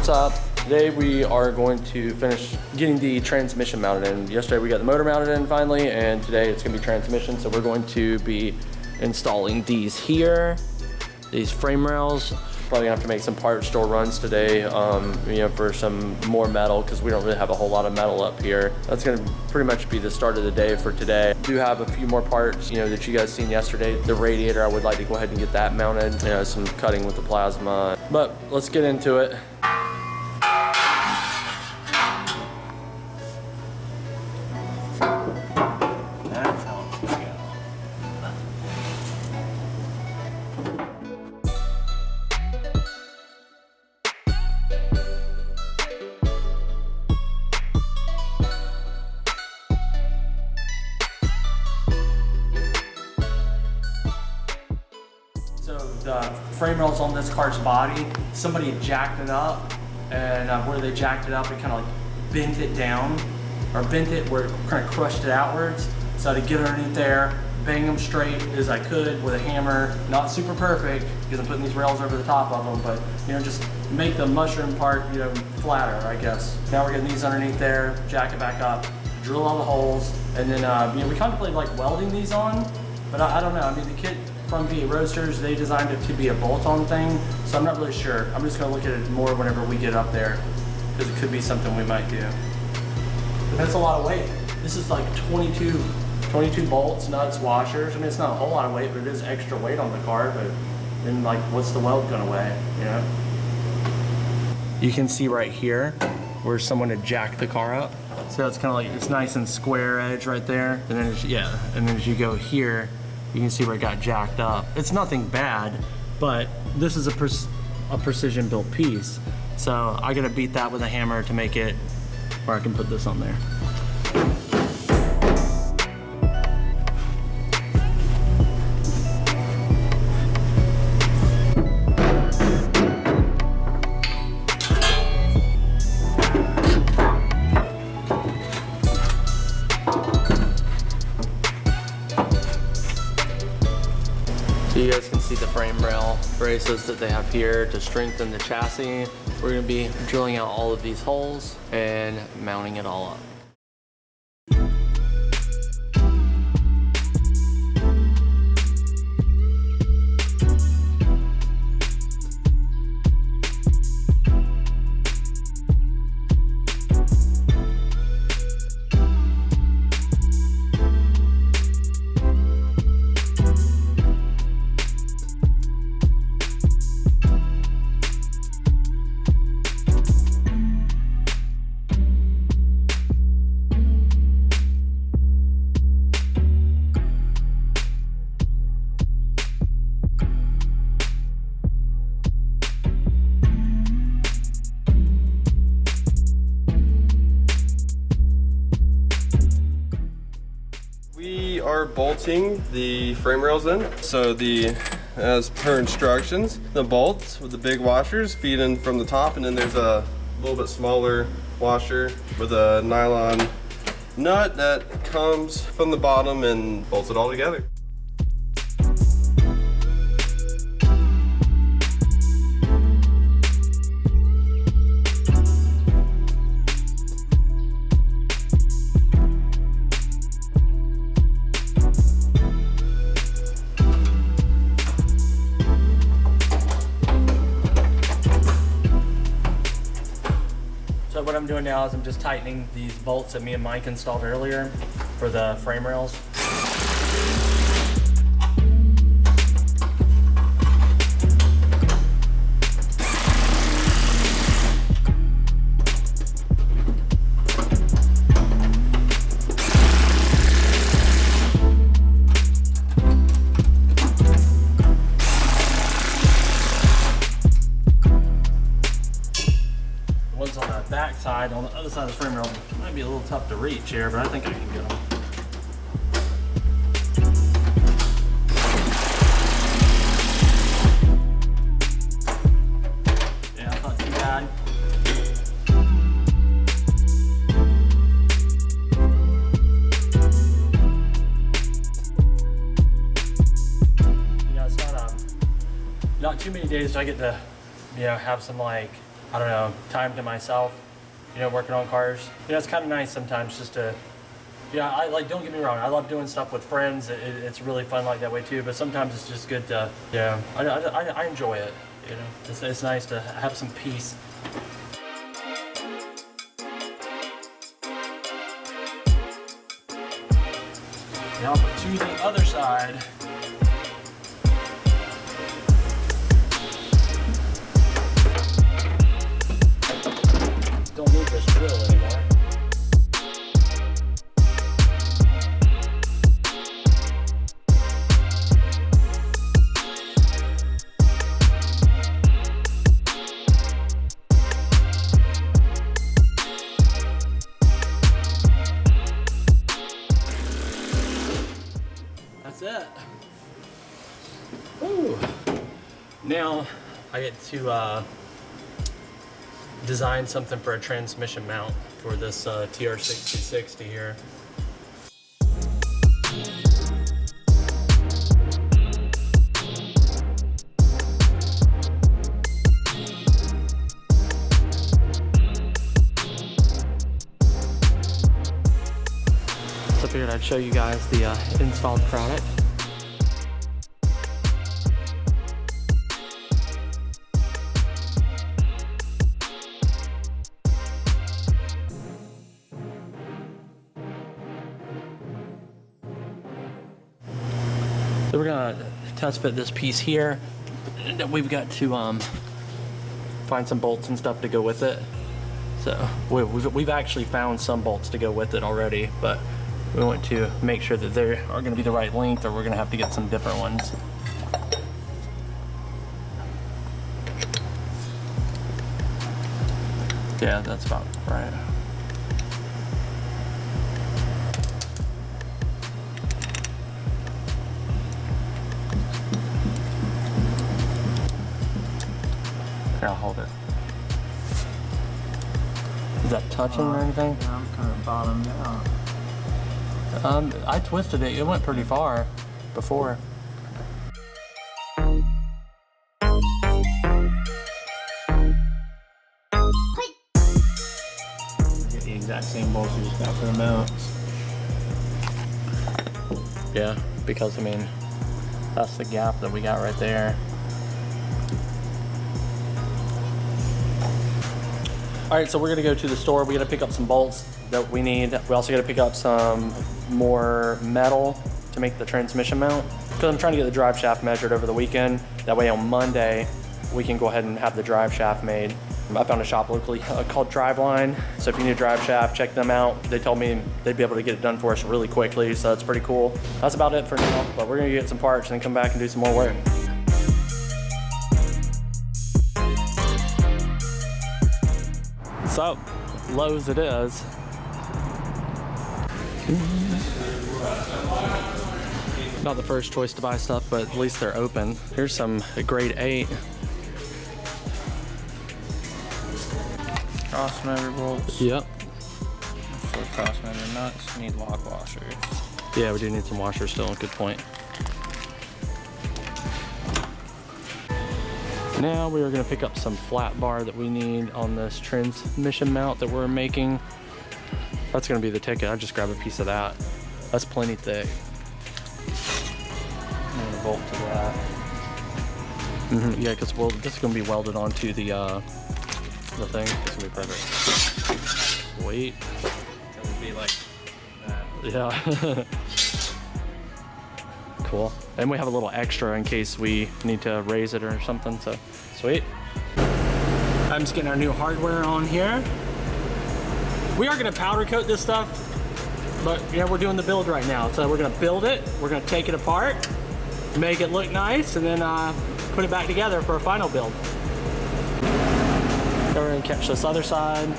What's up? Today we are going to finish getting the transmission mounted in. Yesterday we got the motor mounted in finally, and today it's gonna be transmission. So we're going to be installing these here, these frame rails. Probably gonna have to make some part store runs today, you know, for some more metal, because we don't really have a whole lot of metal up here. That's gonna pretty much be the start of the day for today. I do have a few more parts, you know, that you guys seen yesterday. The radiator, I would like to go ahead and get that mounted. You know, some cutting with the plasma. But let's get into it. That's how it's gonna go. So the frame rails on this car's body, somebody had jacked it up, and where they jacked it up, it kind of like bent it down, or bent it where it kind of crushed it outwards. So I had to get underneath there, bang them straight as I could with a hammer. Not super perfect, because I'm putting these rails over the top of them, but you know, just make the mushroom part, you know, flatter, I guess. Now we're getting these underneath there, jack it back up, drill all the holes, and then you know, we contemplated like welding these on, but I don't know. I mean, the kit from V8 Roadsters, they designed it to be a bolt-on thing, so I'm not really sure. I'm just gonna look at it more whenever we get up there, because it could be something we might do. But that's a lot of weight. This is like 22 bolts, nuts, washers. I mean, it's not a whole lot of weight, but it is extra weight on the car. But then, like, what's the weld gonna weigh, you know? You can see right here where someone had jacked the car up. So it's kind of like, it's nice and square edge right there. And then, and then as you go here, you can see where it got jacked up. It's nothing bad, but this is a precision built piece. So I gotta beat that with a hammer to make it where I can put this on there. So you guys can see the frame rail braces that they have here to strengthen the chassis. We're gonna be drilling out all of these holes and mounting it all up. We are bolting the frame rails in. So as per instructions, the bolts with the big washers feed in from the top, and then there's a little bit smaller washer with a nylon nut that comes from the bottom and bolts it all together. So what I'm doing now is I'm just tightening these bolts that me and Mike installed earlier for the frame rails. Back side on the other side of the frame rail might be a little tough to reach here, but I think I can get them. Yeah, that's not too bad. You know, it's not too many days till I get to, you know, have some like I don't know, time to myself, you know, working on cars. You know, it's kind of nice sometimes just to, yeah, I like, don't get me wrong, I love doing stuff with friends. It's really fun like that way too, but sometimes it's just good to, yeah, I enjoy it, you know. It's nice to have some peace. Now to the other side. Don't need this drill anymore. That's it. Woo. Now I get to design something for a transmission mount for this TR6060 here. So I figured I'd show you guys the installed product. So we're gonna test fit this piece here. And we've got to find some bolts and stuff to go with it. So we've actually found some bolts to go with it already, but we want to make sure that they are gonna be the right length, or we're gonna have to get some different ones. Yeah, that's about right. Here, I'll hold it. Is that touching or anything? Yeah, I'm kind of bottomed out. I twisted it. It went pretty far before. Get the exact same bolts you just got for the mounts. Yeah, because I mean, that's the gap that we got right there. All right, so we're gonna go to the store. We gotta pick up some bolts that we need. We also gotta pick up some more metal to make the transmission mount. Because I'm trying to get the drive shaft measured over the weekend. That way on Monday, we can go ahead and have the drive shaft made. I found a shop locally called Driveline. So if you need a drive shaft, check them out. They told me they'd be able to get it done for us really quickly, so that's pretty cool. That's about it for now, but we're gonna get some parts and then come back and do some more work. So, Lowe's it is. Not the first choice to buy stuff, but at least they're open. Here's some grade 8. Crossmember bolts. Yep. For crossmember nuts, you need lock washers. Yeah, we do need some washers still, good point. Now we are gonna pick up some flat bar that we need on this transmission mount that we're making. That's gonna be the ticket. I just grab a piece of that. That's plenty thick. And a bolt to that. Yeah, because this is gonna be welded onto the thing. It's gonna be perfect. Sweet. It would be like that. Yeah. Cool. And we have a little extra in case we need to raise it or something, so sweet. I'm just getting our new hardware on here. We are gonna powder coat this stuff, but yeah, we're doing the build right now. So we're gonna build it, we're gonna take it apart, make it look nice, and then put it back together for a final build. Then we're gonna catch this other side.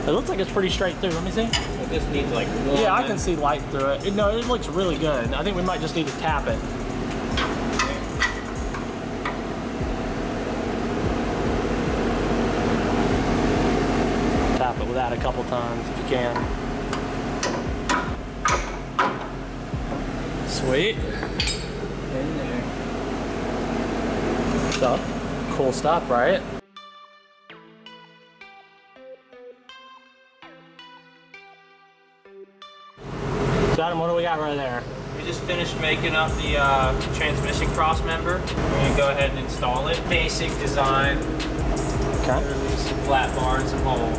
It looks like it's pretty straight through. Let me see. It just needs like one. Yeah, I can see light through it. No, it looks really good. I think we might just need to tap it. Tap it with that a couple times if you can. Sweet. In there. Cool stuff, right? So Adam, what do we got right there? We just finished making up the transmission cross member. We're gonna go ahead and install it. Basic design. Okay. Literally some flat bar and some holes.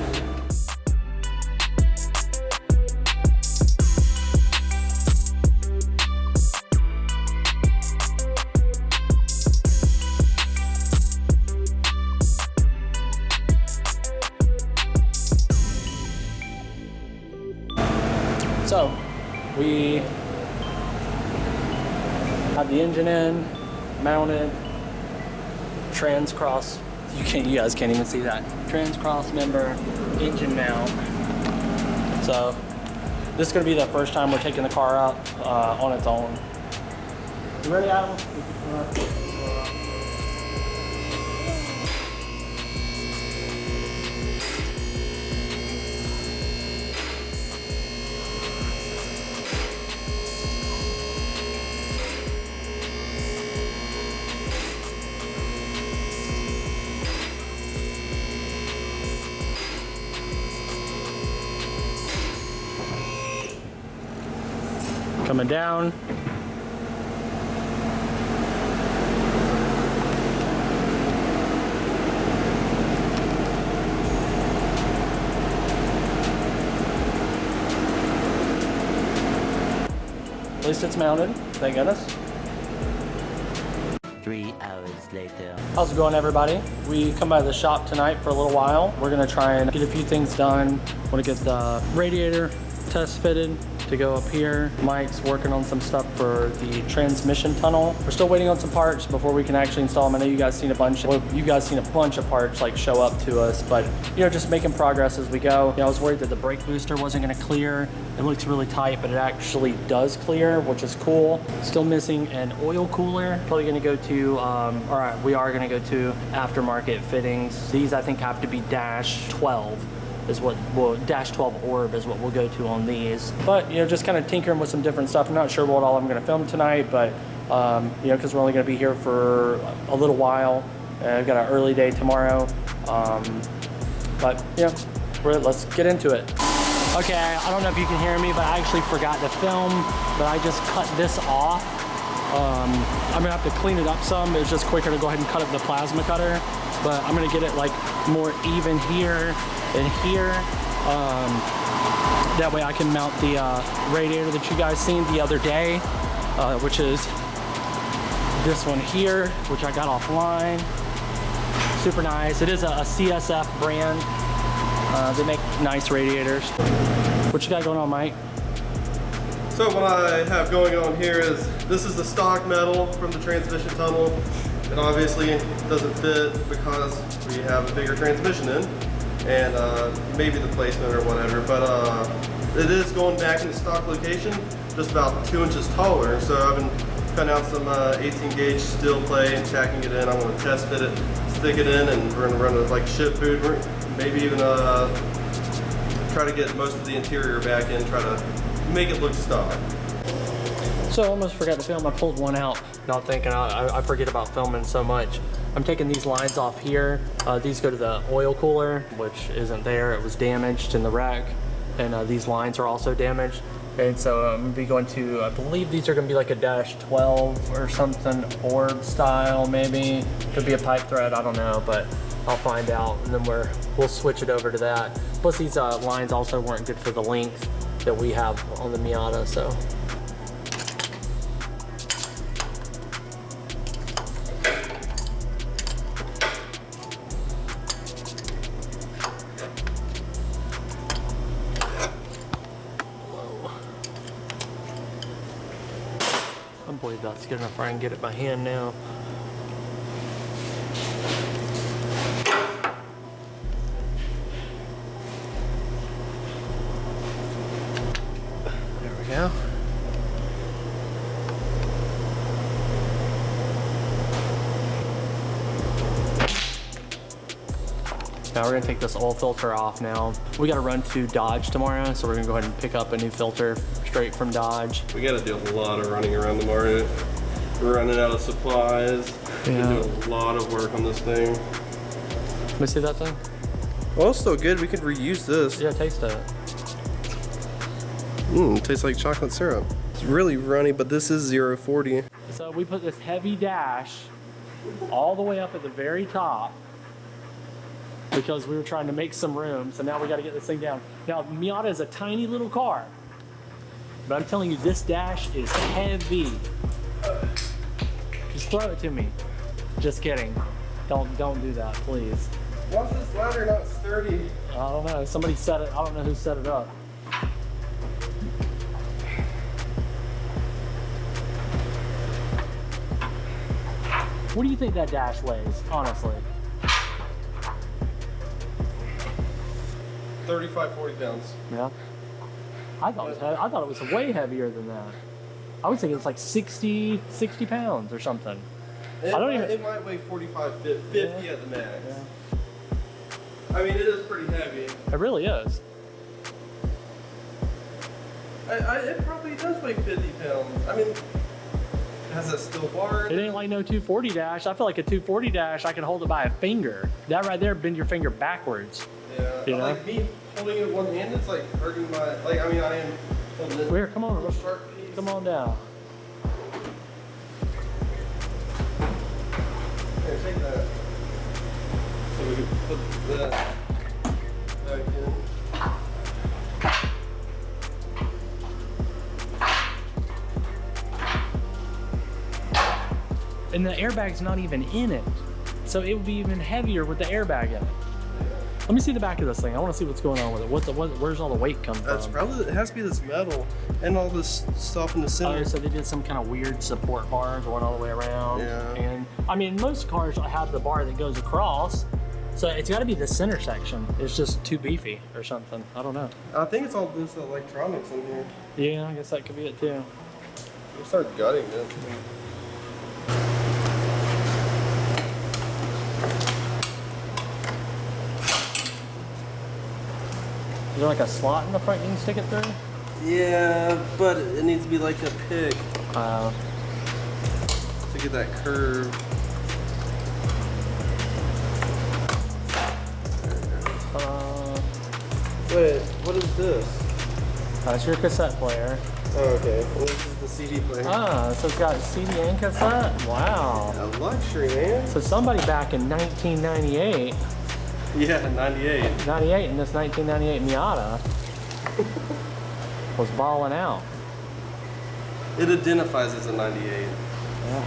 So, we have the engine in, mounted, trans cross. You guys can't even see that. Trans cross member, engine mount. So, this is gonna be the first time we're taking the car up on its own. You ready, Adam? Coming down. At least it's mounted, thank goodness. 3 hours later. How's it going, everybody? We come by the shop tonight for a little while. We're gonna try and get a few things done. Want to get the radiator test fitted to go up here. Mike's working on some stuff for the transmission tunnel. We're still waiting on some parts before we can actually install them. I know you guys seen a bunch. You guys seen a bunch of parts like show up to us, but you know, just making progress as we go. You know, I was worried that the brake booster wasn't going to clear. It looks really tight, but it actually does clear, which is cool. Still missing an oil cooler. Probably going to go to, all right, we are going to go to aftermarket fittings. These I think have to be -12. Is what well -12 orb is what we'll go to on these, but you know, just kind of tinkering with some different stuff. I'm not sure what all I'm going to film tonight, but you know, because we're only going to be here for a little while. I've got an early day tomorrow, but yeah, let's get into it. Okay, I don't know if you can hear me, but I actually forgot to film, but I just cut this off. I'm gonna have to clean it up some. It's just quicker to go ahead and cut up the plasma cutter, but I'm gonna get it like more even here and here. That way I can mount the radiator that you guys seen the other day, which is this one here, which I got offline. Super nice. It is a CSF brand. They make nice radiators. What you got going on, Mike? So what I have going on here is, this is the stock metal from the transmission tunnel. It obviously doesn't fit because we have a bigger transmission in, and maybe the placement or whatever, but it is going back in the stock location, just about 2 inches taller. So I've been cutting out some 18 gauge steel plate and tacking it in. I'm going to test fit it, stick it in, and we're going to run it like ship boot, maybe even try to get most of the interior back in, try to make it look stock. So I almost forgot to film. I pulled one out, not thinking I forget about filming so much. I'm taking these lines off here. These go to the oil cooler, which isn't there. It was damaged in the wreck, and these lines are also damaged. And so I'm gonna be going to, I believe these are gonna be like a -12 or something, orb style maybe. Could be a pipe thread, I don't know, but I'll find out, and then we'll switch it over to that. Plus these lines also weren't good for the length that we have on the Miata, so. I believe that's good enough where I can get it by hand now. There we go. Now we're gonna take this oil filter off now. We gotta run to Dodge tomorrow, so we're gonna go ahead and pick up a new filter straight from Dodge. We got to deal with a lot of running around the market. We're running out of supplies. You Yeah. do a lot of work on this thing. Let me see that thing. Well, it's still good. We could reuse this. Yeah, taste it. It tastes like chocolate syrup. It's really runny, but this is 0-40. So we put this heavy dash all the way up at the very top because we were trying to make some room. So now we got to get this thing down. Now, Miata is a tiny little car, but I'm telling you, this dash is heavy. Just throw it to me. Just kidding. Don't do that, please. Why is this ladder not sturdy? I don't know. Somebody set it. I don't know who set it up. What do you think that dash weighs, honestly? 35, 40 pounds. Yeah. I thought it was way heavier than that. I was thinking it's like 60 pounds or something. It might weigh 45, 50 at the max. Yeah. I mean, it is pretty heavy. It really is. It probably does weigh 50 pounds. I mean, it has a steel bar. It ain't like no 240 dash. I feel like a 240 dash, I can hold it by a finger. That right there, bend your finger backwards. Yeah. You know? Like me holding it with one hand, it's like hurting my, like, I mean, I am holding it. Here, come on. Little sharp piece. Come on down. Here, take that. So we can put that back in. And the airbag's not even in it. So it would be even heavier with the airbag in it. Let me see the back of this thing. I want to see what's going on with it. Where's all the weight come from? That's probably, it has to be this metal and all this stuff in the center. Oh, so they did some kind of weird support bar going all the way around. Yeah. And I mean, most cars have the bar that goes across. So it's got to be the center section. It's just too beefy or something. I don't know. I think it's all this electronics in here. Yeah, I guess that could be it too. We'll start gutting it. Is there like a slot in the front you can stick it through? Yeah, but it needs to be like a pick Uh, to get that curve. Wait, what is this? that's your cassette player. Oh, okay. Well, this is the CD player. Ah, so it's got CD and cassette? Wow. A luxury, man. So somebody back in 1998, Yeah, 98. 98 in this 1998 Miata was balling out. It identifies as a 98. Yeah.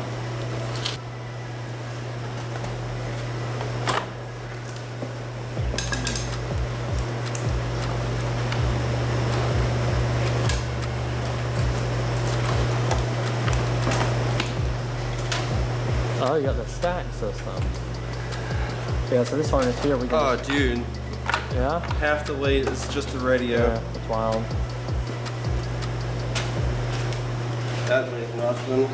Oh, you got the stack system. So yeah, so this harness here we can Oh, dude. yeah? Half the weight is just the radio. Yeah, it's wild. That weighs nothing.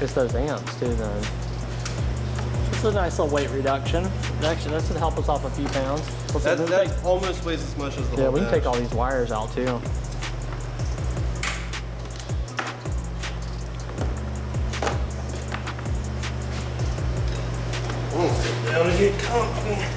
It's those amps too then. It's a nice little weight reduction. Actually, this would help us off a few pounds. That almost weighs as much as the yeah, whole we can dash. take all these wires out too. Sit down and get comfy.